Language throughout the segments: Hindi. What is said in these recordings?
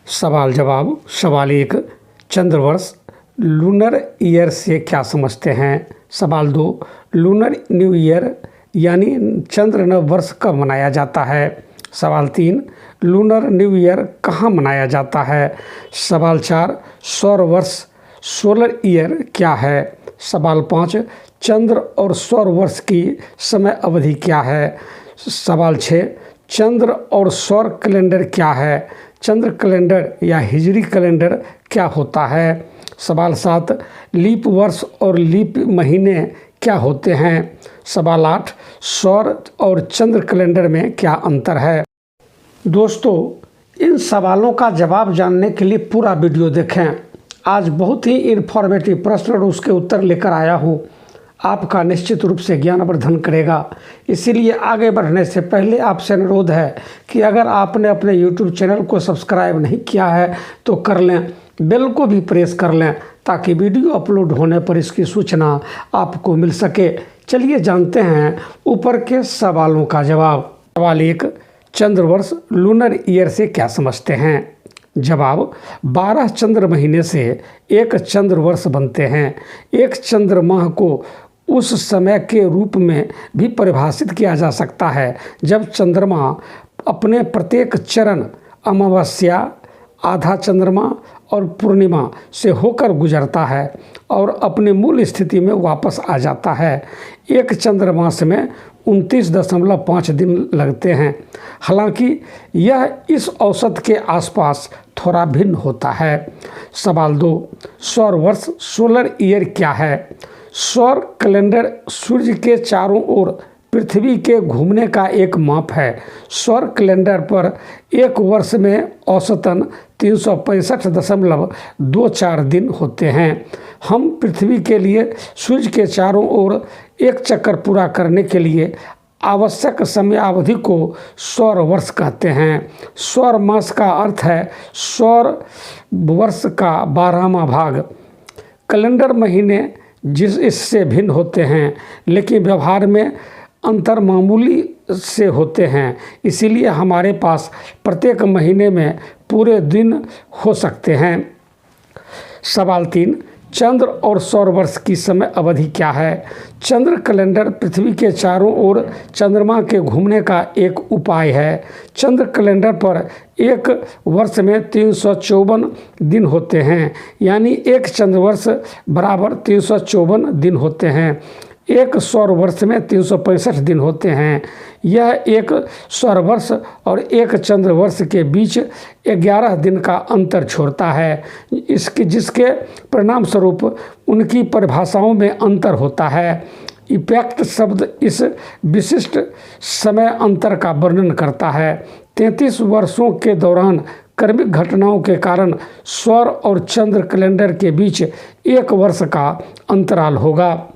सवाल जवाब। सवाल एक, चंद्रवर्ष लूनर ईयर से क्या समझते हैं। सवाल दो, लूनर न्यू ईयर यानी चंद्र नव वर्ष कब मनाया जाता है। सवाल तीन, लूनर न्यू ईयर कहाँ मनाया जाता है। सवाल चार, सौर वर्ष सोलर ईयर क्या है। सवाल पाँच, चंद्र और सौर वर्ष की समय अवधि क्या है। सवाल छः, चंद्र और सौर कैलेंडर क्या है। चंद्र कैलेंडर या हिजरी कैलेंडर क्या होता है। सवाल सात, लीप वर्ष और लीप महीने क्या होते हैं। सवाल आठ, सौर और चंद्र कैलेंडर में क्या अंतर है। दोस्तों, इन सवालों का जवाब जानने के लिए पूरा वीडियो देखें। आज बहुत ही इन्फॉर्मेटिव प्रश्न और उसके उत्तर लेकर आया हूँ, आपका निश्चित रूप से ज्ञानवर्धन करेगा। इसीलिए आगे बढ़ने से पहले आपसे अनुरोध है कि अगर आपने अपने YouTube चैनल को सब्सक्राइब नहीं किया है तो कर लें, बेल को भी प्रेस कर लें ताकि वीडियो अपलोड होने पर इसकी सूचना आपको मिल सके। चलिए जानते हैं ऊपर के सवालों का जवाब। सवाल एक, चंद्रवर्ष लूनर ईयर से क्या समझते हैं। जवाब, 12 चंद्र महीने से एक चंद्र वर्ष बनते हैं। एक चंद्र माह को उस समय के रूप में भी परिभाषित किया जा सकता है जब चंद्रमा अपने प्रत्येक चरण अमावस्या, आधा चंद्रमा और पूर्णिमा से होकर गुजरता है और अपने मूल स्थिति में वापस आ जाता है। एक चंद्रमास में 29.5 दिन लगते हैं। हालांकि यह इस औसत के आसपास थोड़ा भिन्न होता है। सवाल दो, सौर वर्ष सोलर ईयर क्या है। सौर कैलेंडर सूर्य के चारों ओर पृथ्वी के घूमने का एक माप है। सौर कैलेंडर पर एक वर्ष में औसतन 365.24 दिन होते हैं। हम पृथ्वी के लिए सूर्य के चारों ओर एक चक्कर पूरा करने के लिए आवश्यक समयावधि को सौर वर्ष कहते हैं। सौर मास का अर्थ है सौर वर्ष का 12वां भाग। कैलेंडर महीने इससे भिन्न होते हैं, लेकिन व्यवहार में अंतर मामूली से होते हैं। इसीलिए हमारे पास प्रत्येक महीने में पूरे दिन हो सकते हैं। सवाल तीन, चंद्र और सौर वर्ष की समय अवधि क्या है। चंद्र कैलेंडर पृथ्वी के चारों ओर चंद्रमा के घूमने का एक उपाय है। चंद्र कैलेंडर पर एक वर्ष में 354 दिन होते हैं, यानी एक चंद्र वर्ष बराबर 354 दिन होते हैं। एक सौर वर्ष में 365 दिन होते हैं। यह एक सौर वर्ष और एक चंद्र वर्ष के बीच 11 दिन का अंतर छोड़ता है, जिसके परिणाम स्वरूप उनकी परिभाषाओं में अंतर होता है। इफेक्ट शब्द इस विशिष्ट समय अंतर का वर्णन करता है। 33 वर्षों के दौरान क्रमिक घटनाओं के कारण सौर और चंद्र कैलेंडर के बीच एक वर्ष का अंतराल होगा।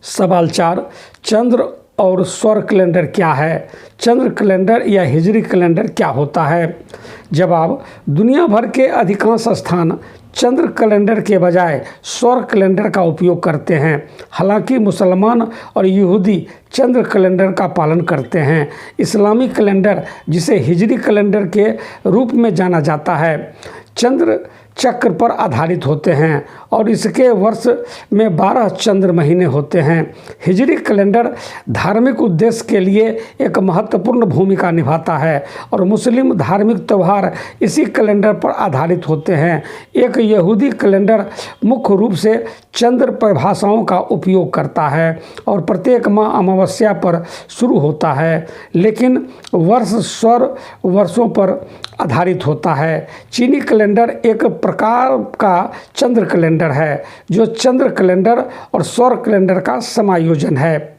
सवाल चार, चंद्र और सौर कैलेंडर क्या है। चंद्र कैलेंडर या हिजरी कैलेंडर क्या होता है। जवाब, दुनिया भर के अधिकांश स्थान चंद्र कैलेंडर के बजाय सौर कैलेंडर का उपयोग करते हैं। हालांकि मुसलमान और यहूदी चंद्र कैलेंडर का पालन करते हैं। इस्लामी कैलेंडर, जिसे हिजरी कैलेंडर के रूप में जाना जाता है, चंद्र चक्र पर आधारित होते हैं और इसके वर्ष में 12 चंद्र महीने होते हैं। हिजरी कैलेंडर धार्मिक उद्देश्य के लिए एक महत्वपूर्ण भूमिका निभाता है और मुस्लिम धार्मिक त्यौहार इसी कैलेंडर पर आधारित होते हैं। एक यहूदी कैलेंडर मुख्य रूप से चंद्र परिभाषाओं का उपयोग करता है और प्रत्येक माह अमावस्या पर शुरू होता है, लेकिन वर्ष सौर वर्षों पर आधारित होता है। चीनी कैलेंडर एक प्रकार का चंद्र कैलेंडर है जो चंद्र कैलेंडर और सौर कैलेंडर का समायोजन है।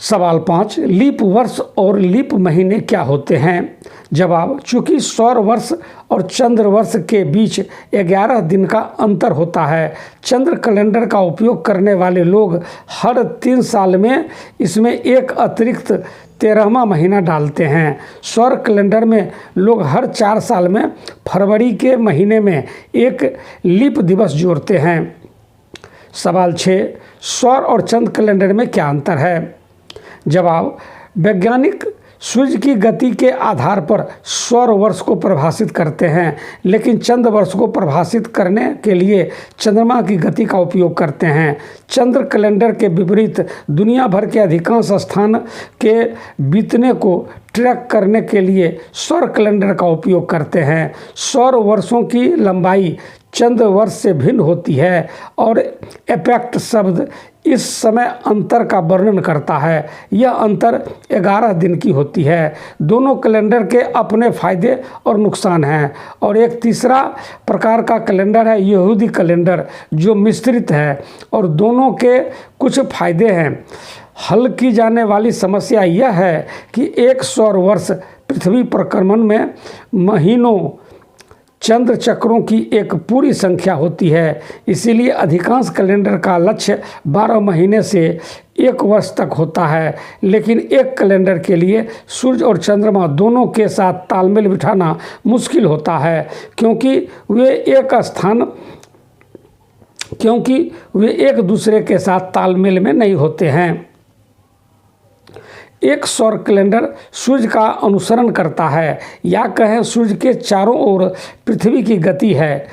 सवाल 5, लीप वर्ष और लीप महीने क्या होते हैं। जवाब, चूँकि सौर वर्ष और चंद्र वर्ष के बीच 11 दिन का अंतर होता है, चंद्र कैलेंडर का उपयोग करने वाले लोग हर 3 साल में इसमें एक अतिरिक्त 13वां महीना डालते हैं। सौर कैलेंडर में लोग हर 4 साल में फरवरी के महीने में एक लीप दिवस जोड़ते हैं। सवाल 6, सौर और चंद्र कैलेंडर में क्या अंतर है। जवाब, वैज्ञानिक सूर्य की गति के आधार पर सौर वर्ष को परिभाषित करते हैं, लेकिन चंद्र वर्ष को परिभाषित करने के लिए चंद्रमा की गति का उपयोग करते हैं। चंद्र कैलेंडर के विपरीत दुनिया भर के अधिकांश स्थान के बीतने को ट्रैक करने के लिए सौर कैलेंडर का उपयोग करते हैं। सौर वर्षों की लंबाई चंद्र वर्ष से भिन्न होती है और एपेक्ट शब्द इस समय अंतर का वर्णन करता है। यह अंतर 11 दिन की होती है। दोनों कैलेंडर के अपने फायदे और नुकसान हैं। और एक तीसरा प्रकार का कैलेंडर है यहूदी कैलेंडर, जो मिश्रित है और दोनों के कुछ फायदे हैं। हल की जाने वाली समस्या यह है कि एक सौर वर्ष पृथ्वी परिक्रमण में महीनों चंद्र चक्रों की एक पूरी संख्या होती है। इसीलिए अधिकांश कैलेंडर का लक्ष्य 12 महीने से 1 वर्ष तक होता है। लेकिन एक कैलेंडर के लिए सूर्य और चंद्रमा दोनों के साथ तालमेल बिठाना मुश्किल होता है, क्योंकि वे एक दूसरे के साथ तालमेल में नहीं होते हैं। एक सौर कैलेंडर सूर्य का अनुसरण करता है, या कहें सूर्य के चारों ओर पृथ्वी की गति है।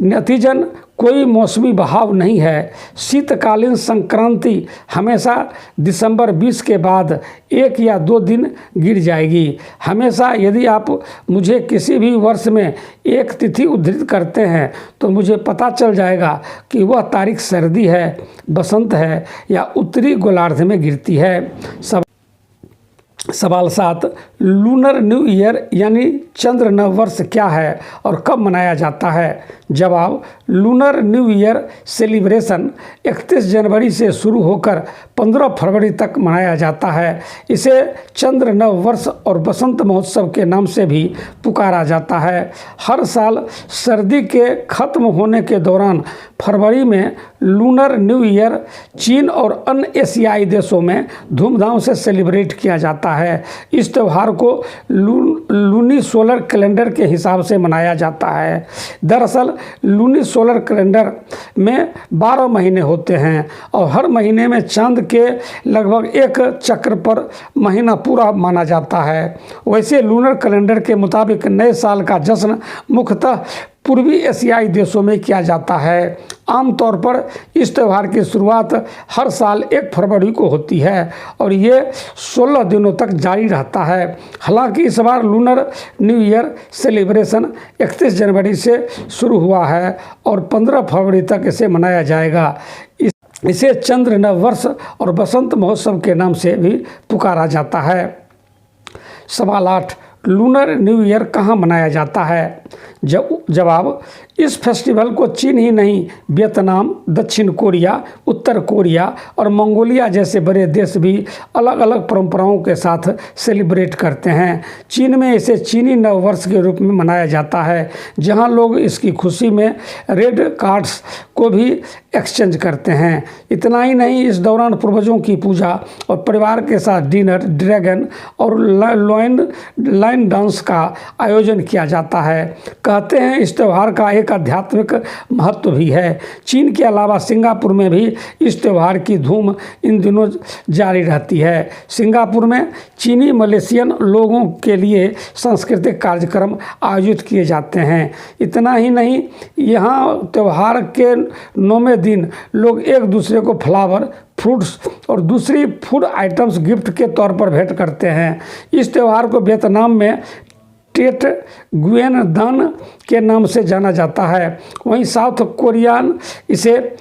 नतीजन कोई मौसमी बहाव नहीं है। शीतकालीन संक्रांति हमेशा दिसंबर 20 के बाद 1 या 2 दिन गिर जाएगी। हमेशा यदि आप मुझे किसी भी वर्ष में एक तिथि उद्धृत करते हैं तो मुझे पता चल जाएगा कि वह तारीख सर्दी है, बसंत है या उत्तरी गोलार्ध में गिरती है। सवाल 7, लूनर न्यू ईयर यानी चंद्र नव वर्ष क्या है और कब मनाया जाता है? जवाब, लूनर न्यू ईयर सेलिब्रेशन 31 जनवरी से शुरू होकर 15 फरवरी तक मनाया जाता है। इसे चंद्र नव वर्ष और बसंत महोत्सव के नाम से भी पुकारा जाता है। हर साल सर्दी के खत्म होने के दौरान फरवरी में लूनर न्यू ईयर चीन और अन्य एशियाई देशों में धूमधाम से सेलिब्रेट किया जाता है। इस त्यौहार को लूनी सोलर कैलेंडर के हिसाब से मनाया जाता है। दरअसल लूनी सोलर कैलेंडर में 12 महीने होते हैं और हर महीने में चांद के लगभग एक चक्र पर महीना पूरा माना जाता है। वैसे लूनर कैलेंडर के मुताबिक नए साल का जश्न मुख्यतः पूर्वी एशियाई देशों में किया जाता है। आमतौर पर इस त्यौहार की शुरुआत हर साल 1 फरवरी को होती है और ये 16 दिनों तक जारी रहता है। हालांकि इस बार लूनर न्यू ईयर सेलिब्रेशन 31 जनवरी से शुरू हुआ है और 15 फरवरी तक इसे मनाया जाएगा। इसे चंद्र नव वर्ष और बसंत महोत्सव के नाम से भी पुकारा जाता है। सवाल 8, लूनर न्यू ईयर कहाँ मनाया जाता है? जवाब, इस फेस्टिवल को चीन ही नहीं, वियतनाम, दक्षिण कोरिया, उत्तर कोरिया और मंगोलिया जैसे बड़े देश भी अलग अलग परंपराओं के साथ सेलिब्रेट करते हैं। चीन में इसे चीनी नव वर्ष के रूप में मनाया जाता है, जहां लोग इसकी खुशी में रेड कार्ड्स को भी एक्सचेंज करते हैं। इतना ही नहीं, इस दौरान पूर्वजों की पूजा और परिवार के साथ डिनर, ड्रैगन और लाइन डांस का आयोजन किया जाता है। कहते हैं इस त्यौहार का एक आध्यात्मिक महत्व भी है। चीन के अलावा सिंगापुर में भी इस त्यौहार की धूम इन दिनों जारी रहती है। सिंगापुर में चीनी मलेशियन लोगों के लिए सांस्कृतिक कार्यक्रम आयोजित किए जाते हैं। इतना ही नहीं, यहाँ त्यौहार के 9वें दिन लोग एक दूसरे को फ्लावर, फ्रूट्स और दूसरी फूड आइटम्स गिफ्ट के तौर पर भेंट करते हैं। इस त्यौहार को वियतनाम में टेट गुएन दान के नाम से जाना जाता है। वहीं साउथ कोरियान इसे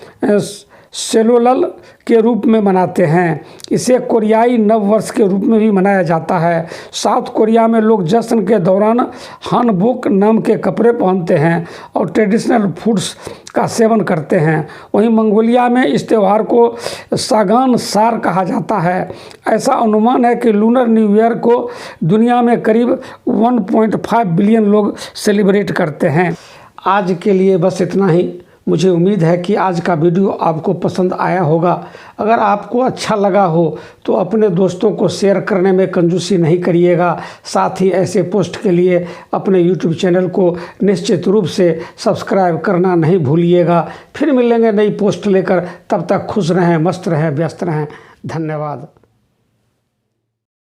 सेलोलल के रूप में मनाते हैं। इसे कोरियाई नव वर्ष के रूप में भी मनाया जाता है। साउथ कोरिया में लोग जश्न के दौरान हानबोक नाम के कपड़े पहनते हैं और ट्रेडिशनल फूड्स का सेवन करते हैं। वहीं मंगोलिया में इस त्यौहार को सागान सार कहा जाता है। ऐसा अनुमान है कि लूनर न्यू ईयर को दुनिया में करीब 1.5 बिलियन लोग सेलिब्रेट करते हैं। आज के लिए बस इतना ही। मुझे उम्मीद है कि आज का वीडियो आपको पसंद आया होगा। अगर आपको अच्छा लगा हो तो अपने दोस्तों को शेयर करने में कंजूसी नहीं करिएगा। साथ ही ऐसे पोस्ट के लिए अपने YouTube चैनल को निश्चित रूप से सब्सक्राइब करना नहीं भूलिएगा। फिर मिलेंगे नई पोस्ट लेकर, तब तक खुश रहें, मस्त रहें, व्यस्त रहें। धन्यवाद।